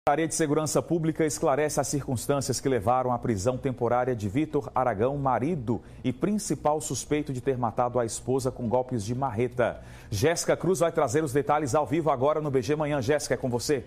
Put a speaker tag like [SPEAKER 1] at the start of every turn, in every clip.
[SPEAKER 1] A Secretaria de Segurança Pública esclarece as circunstâncias que levaram à prisão temporária de Vitor Aragão, marido e principal suspeito de ter matado a esposa com golpes de marreta. Jéssica Cruz vai trazer os detalhes ao vivo agora no BG Manhã. Jéssica, é com você.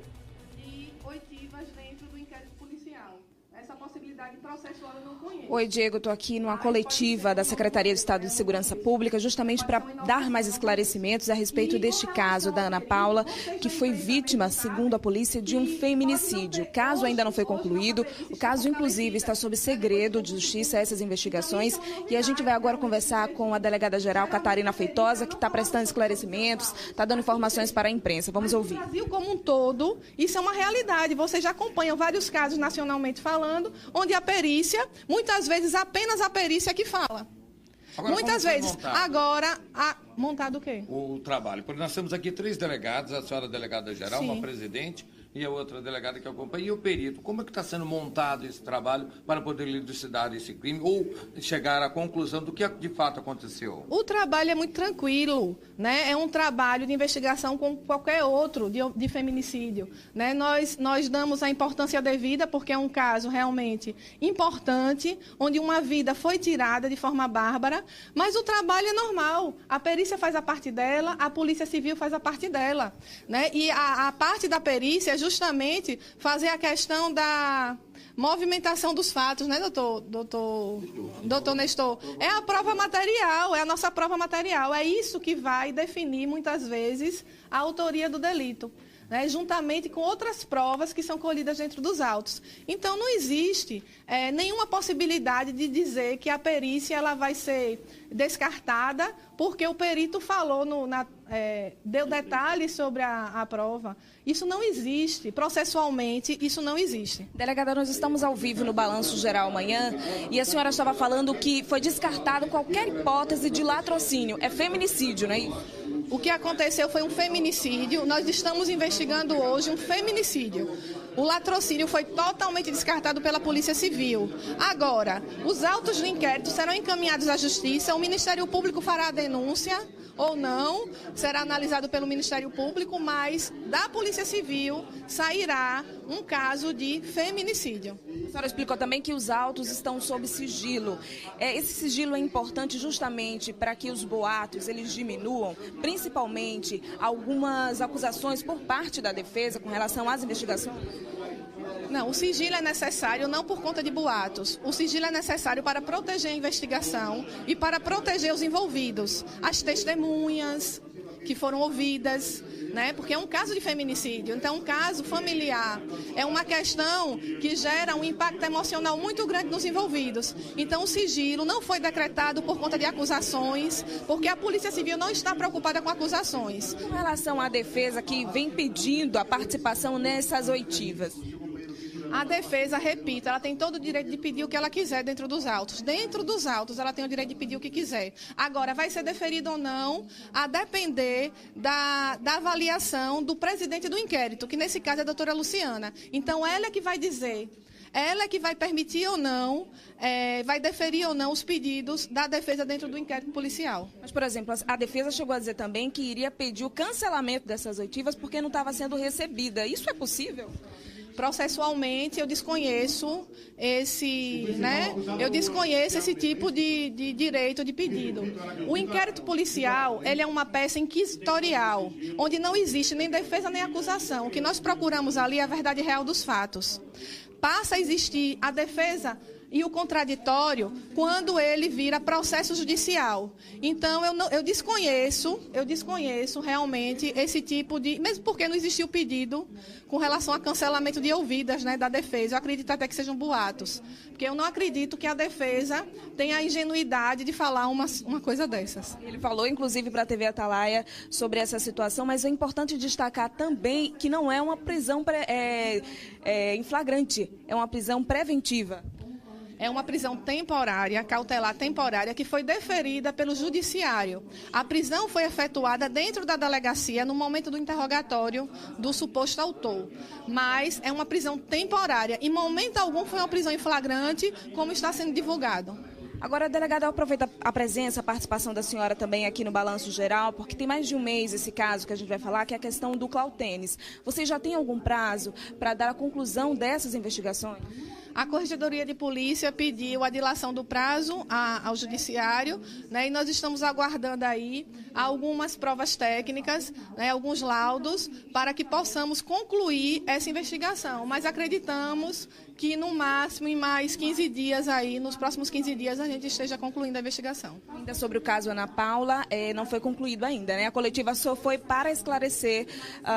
[SPEAKER 2] E oitivas dentro do inquérito policial. Essa possibilidade processual eu não conheço.
[SPEAKER 3] Oi, Diego, estou aqui numa coletiva da Secretaria de Estado de Segurança Pública, justamente para dar mais esclarecimentos a respeito deste caso da Ana Paula, que foi vítima, segundo a polícia, de um feminicídio. O caso ainda não foi concluído, o caso, inclusive, está sob segredo de justiça, essas investigações, e a gente vai agora conversar com a delegada-geral Catarina Feitosa, que está prestando esclarecimentos, está dando informações para a imprensa. Vamos ouvir.
[SPEAKER 2] No Brasil como um todo, isso é uma realidade. Vocês já acompanham vários casos nacionalmente falando, onde a perícia, muitas vezes apenas a perícia que fala.
[SPEAKER 4] Agora,
[SPEAKER 2] muitas vezes.
[SPEAKER 4] montado?
[SPEAKER 2] Agora, montado o quê?
[SPEAKER 4] O trabalho. Porque nós temos aqui 3 delegados, a senhora delegada-geral, uma presidente e a outra delegada que acompanha, e o perito. Como é que está sendo montado esse trabalho para poder elucidar esse crime ou chegar à conclusão do que de fato aconteceu?
[SPEAKER 2] O trabalho é muito tranquilo, né? É um trabalho de investigação como qualquer outro de feminicídio, né? Nós damos a importância devida porque é um caso realmente importante, onde uma vida foi tirada de forma bárbara, mas o trabalho é normal. A perícia faz a parte dela, a Polícia Civil faz a parte dela, né? E a parte da perícia é justamente fazer a questão da movimentação dos fatos, né, doutor Nestor? É a prova material, é a nossa prova material. É isso que vai definir, muitas vezes, a autoria do delito, né, juntamente com outras provas que são colhidas dentro dos autos. Então, não existe nenhuma possibilidade de dizer que a perícia ela vai ser descartada porque o perito falou, deu detalhes sobre a prova. Isso não existe. Processualmente, isso não existe.
[SPEAKER 3] Delegada, nós estamos ao vivo no Balanço Geral amanhã e a senhora estava falando que foi descartado qualquer hipótese de latrocínio. É feminicídio, não é isso?
[SPEAKER 2] O que aconteceu foi um feminicídio. Nós estamos investigando hoje um feminicídio. O latrocínio foi totalmente descartado pela Polícia Civil. Agora, os autos do inquérito serão encaminhados à Justiça, o Ministério Público fará a denúncia ou não, será analisado pelo Ministério Público, mas da Polícia Civil sairá um caso de feminicídio.
[SPEAKER 3] A senhora explicou também que os autos estão sob sigilo. Esse sigilo é importante justamente para que os boatos eles diminuam, principalmente algumas acusações por parte da defesa com relação às investigações?
[SPEAKER 2] Não, o sigilo é necessário não por conta de boatos. O sigilo é necessário para proteger a investigação e para proteger os envolvidos, as testemunhas que foram ouvidas, né? Porque é um caso de feminicídio, então um caso familiar. É uma questão que gera um impacto emocional muito grande nos envolvidos. Então o sigilo não foi decretado por conta de acusações, porque a Polícia Civil não está preocupada com acusações.
[SPEAKER 3] Com relação à defesa que vem pedindo a participação nessas oitivas?
[SPEAKER 2] A defesa, repito, ela tem todo o direito de pedir o que ela quiser dentro dos autos. Dentro dos autos, ela tem o direito de pedir o que quiser. Agora, vai ser deferido ou não, a depender da avaliação do presidente do inquérito, que nesse caso é a doutora Luciana. Então, ela é que vai dizer, ela é que vai permitir ou não, vai deferir ou não os pedidos da defesa dentro do inquérito policial.
[SPEAKER 3] Mas, por exemplo, a defesa chegou a dizer também que iria pedir o cancelamento dessas oitivas porque não estava sendo recebida. Isso é possível?
[SPEAKER 2] Processualmente, eu desconheço esse tipo de direito de pedido. O inquérito policial, ele é uma peça inquisitorial, onde não existe nem defesa nem acusação. O que nós procuramos ali é a verdade real dos fatos. Passa a existir a defesa e o contraditório quando ele vira processo judicial. Então, eu desconheço realmente esse tipo de... Mesmo porque não existiu pedido com relação a cancelamento de ouvidas, né, da defesa. Eu acredito até que sejam boatos. Porque eu não acredito que a defesa tenha a ingenuidade de falar uma coisa dessas.
[SPEAKER 3] Ele falou, inclusive, para a TV Atalaia sobre essa situação, mas é importante destacar também que não é uma prisão em flagrante, é uma prisão preventiva.
[SPEAKER 2] É uma prisão temporária, cautelar temporária, que foi deferida pelo judiciário. A prisão foi efetuada dentro da delegacia no momento do interrogatório do suposto autor. Mas é uma prisão temporária. Em momento algum foi uma prisão em flagrante, como está sendo divulgado.
[SPEAKER 3] Agora, delegada, eu aproveito a presença, a participação da senhora também aqui no Balanço Geral, porque tem mais de um mês esse caso que a gente vai falar, que é a questão do Clautênis. Vocês já têm algum prazo para dar a conclusão dessas investigações?
[SPEAKER 2] A Corregedoria de Polícia pediu a dilação do prazo ao Judiciário, né, e nós estamos aguardando aí algumas provas técnicas, né, alguns laudos, para que possamos concluir essa investigação. Mas acreditamos que, no máximo, em mais 15 dias aí, nos próximos 15 dias, a gente esteja concluindo a investigação.
[SPEAKER 3] Ainda sobre o caso Ana Paula, não foi concluído ainda, né? A coletiva só foi para esclarecer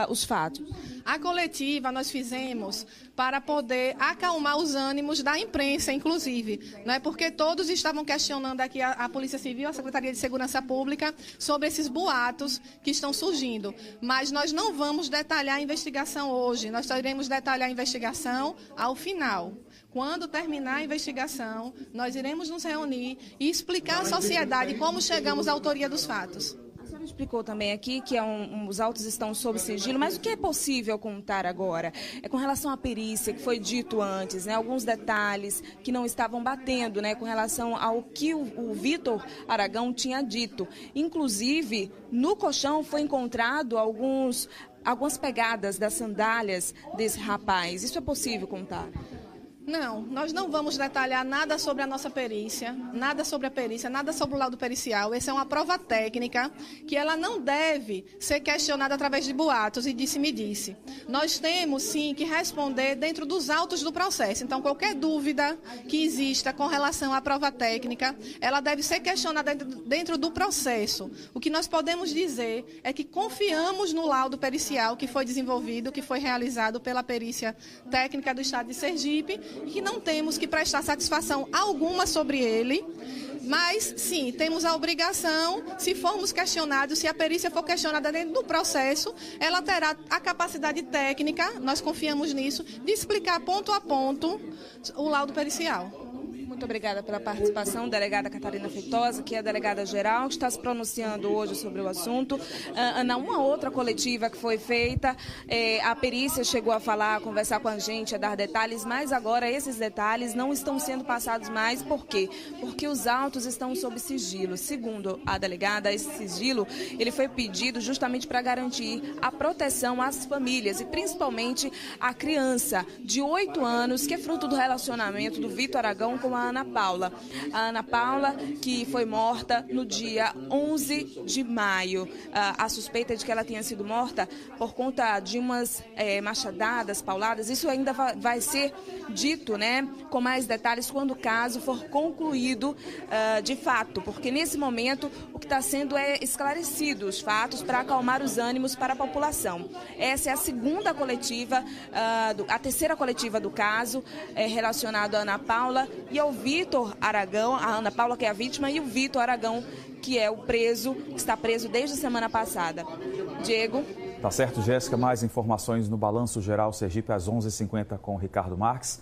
[SPEAKER 3] os fatos.
[SPEAKER 2] A coletiva nós fizemos para poder acalmar os ânimos da imprensa, inclusive, né? Porque todos estavam questionando aqui a Polícia Civil, a Secretaria de Segurança Pública, sobre esses boatos que estão surgindo. Mas nós não vamos detalhar a investigação hoje, nós só iremos detalhar a investigação ao final. Quando terminar a investigação, nós iremos nos reunir e explicar à sociedade como chegamos à autoria dos fatos.
[SPEAKER 3] A senhora explicou também aqui que os autos estão sob sigilo, mas o que é possível contar agora? É com relação à perícia, que foi dito antes, né? Alguns detalhes que não estavam batendo, né? Com relação ao que o Vitor Aragão tinha dito. Inclusive, no colchão foi encontrado algumas pegadas das sandálias desse rapaz. Isso é possível contar?
[SPEAKER 2] Não, nós não vamos detalhar nada sobre a nossa perícia, nada sobre a perícia, nada sobre o laudo pericial. Essa é uma prova técnica que ela não deve ser questionada através de boatos e disse-me-disse. Nós temos, sim, que responder dentro dos autos do processo. Então, qualquer dúvida que exista com relação à prova técnica, ela deve ser questionada dentro do processo. O que nós podemos dizer é que confiamos no laudo pericial que foi desenvolvido, que foi realizado pela perícia técnica do Estado de Sergipe, e que não temos que prestar satisfação alguma sobre ele, mas, sim, temos a obrigação, se formos questionados, se a perícia for questionada dentro do processo, ela terá a capacidade técnica, nós confiamos nisso, de explicar ponto a ponto o laudo pericial.
[SPEAKER 3] Muito obrigada pela participação, delegada Catarina Feitosa, que é a delegada-geral, que está se pronunciando hoje sobre o assunto. Ana, uma outra coletiva que foi feita, a perícia chegou a falar, a conversar com a gente, a dar detalhes, mas agora esses detalhes não estão sendo passados mais. Por quê? Porque os autos estão sob sigilo. Segundo a delegada, esse sigilo ele foi pedido justamente para garantir a proteção às famílias e principalmente à criança de 8 anos, que é fruto do relacionamento do Vitor Aragão com a Ana Paula. A Ana Paula, que foi morta no dia 11 de maio. A suspeita de que ela tenha sido morta por conta de umas machadadas, pauladas, isso ainda vai ser dito, né, com mais detalhes quando o caso for concluído de fato, porque nesse momento o que está sendo é esclarecido os fatos para acalmar os ânimos para a população. Essa é a segunda coletiva, a terceira coletiva do caso relacionado à Ana Paula e ao Vitor Aragão, a Ana Paula, que é a vítima, e o Vitor Aragão, que é o preso, que está preso desde a semana passada. Diego.
[SPEAKER 1] Tá certo, Jéssica. Mais informações no Balanço Geral Sergipe às 11h50 com o Ricardo Marques.